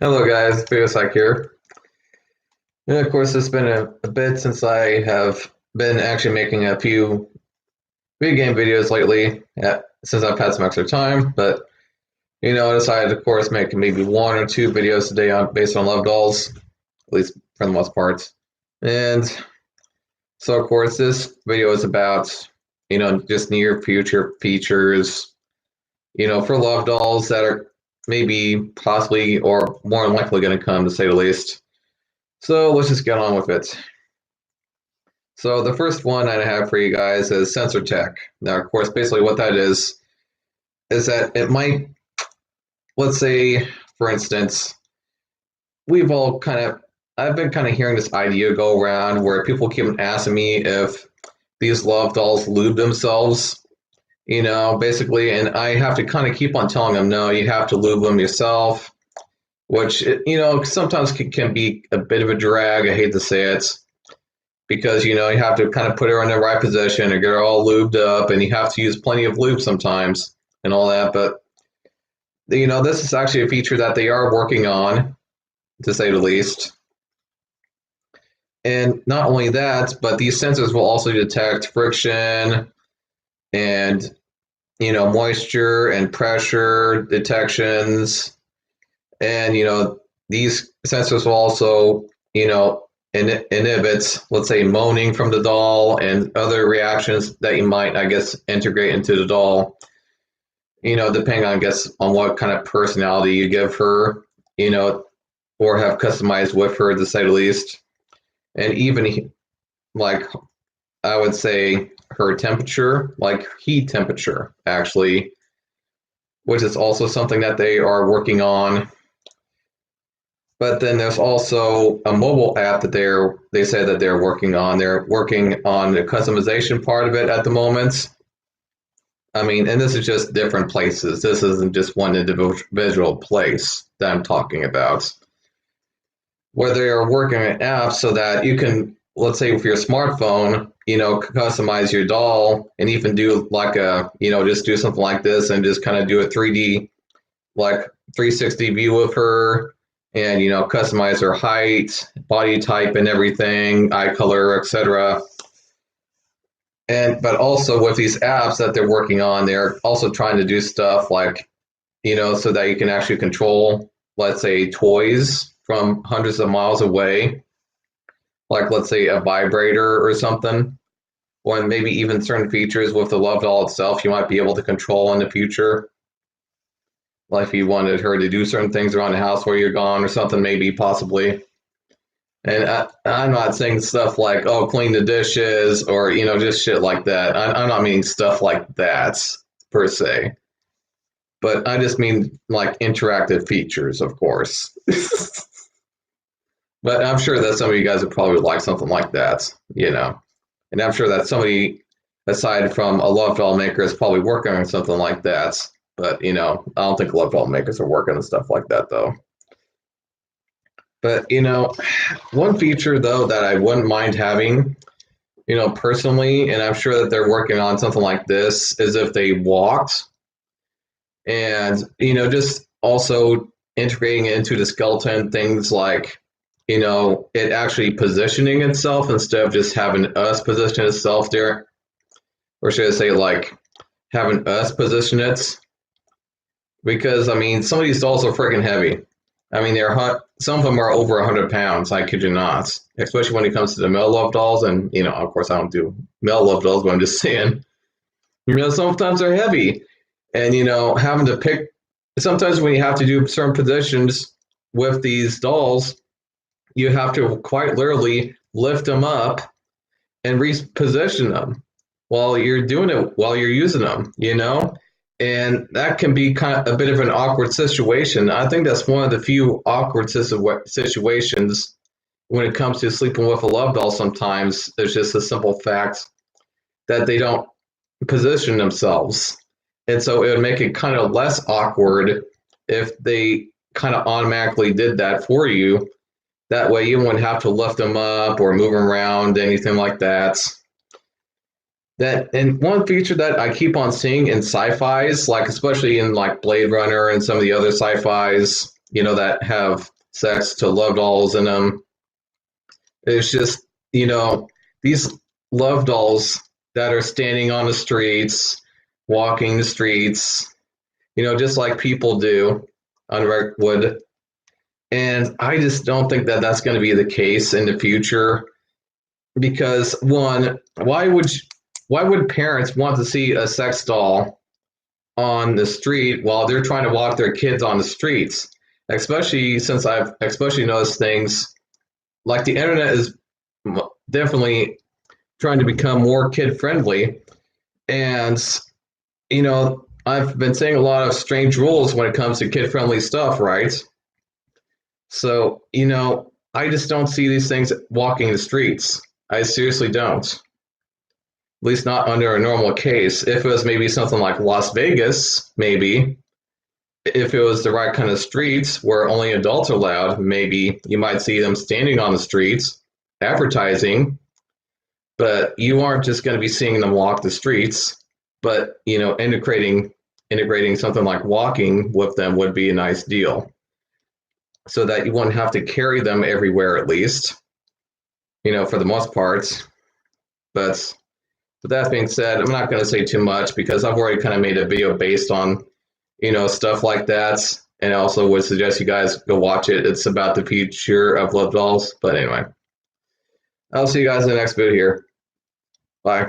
Hello guys, Biosec here. And of course, it's been a bit since I have been actually making a few video game videos lately, since I've had some extra time. But I decided to, of course, make maybe one or two videos a day based on Love Dolls, at least for the most part. And so, of course, this video is about just near future features, for Love Dolls that are maybe possibly or more than likely going to come, to say the least. So let's just get on with it. So the first one I have for you guys is sensor tech. Now, of course, basically what that is that it might, let's say, for instance, I've been kind of hearing this idea go around where people keep asking me if these love dolls lube themselves, basically, and I have to kind of keep on telling them, no, you have to lube them yourself, which, sometimes can be a bit of a drag. I hate to say it, because you have to kind of put her in the right position and get her all lubed up, and you have to use plenty of lube sometimes and all that. But this is actually a feature that they are working on, to say the least. And not only that, but these sensors will also detect friction and moisture and pressure detections. And these sensors will also inhibits, let's say, moaning from the doll and other reactions that you might, I guess, integrate into the doll. Depending on, I guess, on what kind of personality you give her, or have customized with her, to say the least. And even, like, I would say her temperature, like heat temperature, actually, which is also something that they are working on. But then there's also a mobile app that they say that they're working on. They're working on the customization part of it at the moment. I mean, and this is just different places. This isn't just one individual place that I'm talking about. Where they are working on apps so that you can, let's say, with your smartphone, customize your doll and even do like just do something like this and just kind of do a 3D, like 360 view of her, and customize her height, body type, and everything, eye color, etc. But also with these apps that they're working on, they're also trying to do stuff like so that you can actually control, let's say, toys from hundreds of miles away, like, let's say, a vibrator or something, or maybe even certain features with the Love Doll itself you might be able to control in the future. Like if you wanted her to do certain things around the house while you're gone or something, maybe, possibly. And I'm not saying stuff like, oh, clean the dishes or, just shit like that. I'm not meaning stuff like that, per se. But I just mean, like, interactive features, of course. But I'm sure that some of you guys would probably like something like that, And I'm sure that somebody, aside from a Love Doll maker, is probably working on something like that. But, I don't think Love Doll makers are working on stuff like that, though. But, one feature, though, that I wouldn't mind having, personally, and I'm sure that they're working on something like this, is if they walked and, just also integrating it into the skeleton, things like, it actually positioning itself instead of just having us position itself there. Or should I say, like, having us position it? Because, I mean, some of these dolls are freaking heavy. I mean, some of them are over 100 pounds, I kid you not. Especially when it comes to the male love dolls. And, of course, I don't do male love dolls, but I'm just saying, sometimes they're heavy. And, having to pick, sometimes when you have to do certain positions with these dolls, you have to quite literally lift them up and reposition them while you're doing it, while you're using them, And that can be kind of a bit of an awkward situation. I think that's one of the few awkward situations when it comes to sleeping with a love doll sometimes. There's just a simple fact that they don't position themselves. And so it would make it kind of less awkward if they kind of automatically did that for you. That way you wouldn't have to lift them up or move them around, anything like that. And one feature that I keep on seeing in sci-fis, like especially in like Blade Runner and some of the other sci-fis, that have sex to love dolls in them. It's just, these love dolls that are standing on the streets, walking the streets, just like people do on Redwood. And I just don't think that that's going to be the case in the future because one, why would parents want to see a sex doll on the street while they're trying to walk their kids on the streets? Especially since I've especially noticed things like the internet is definitely trying to become more kid friendly, and I've been seeing a lot of strange rules when it comes to kid friendly stuff, right? So, I just don't see these things walking the streets. I seriously don't. At least not under a normal case. If it was maybe something like Las Vegas, maybe. If it was the right kind of streets where only adults are allowed, maybe you might see them standing on the streets advertising, but you aren't just going to be seeing them walk the streets. But, integrating something like walking with them would be a nice deal so that you wouldn't have to carry them everywhere, at least, for the most part. But with that being said, I'm not going to say too much because I've already kind of made a video based on, stuff like that. And I also would suggest you guys go watch it. It's about the future of love dolls. But anyway, I'll see you guys in the next video here. Bye.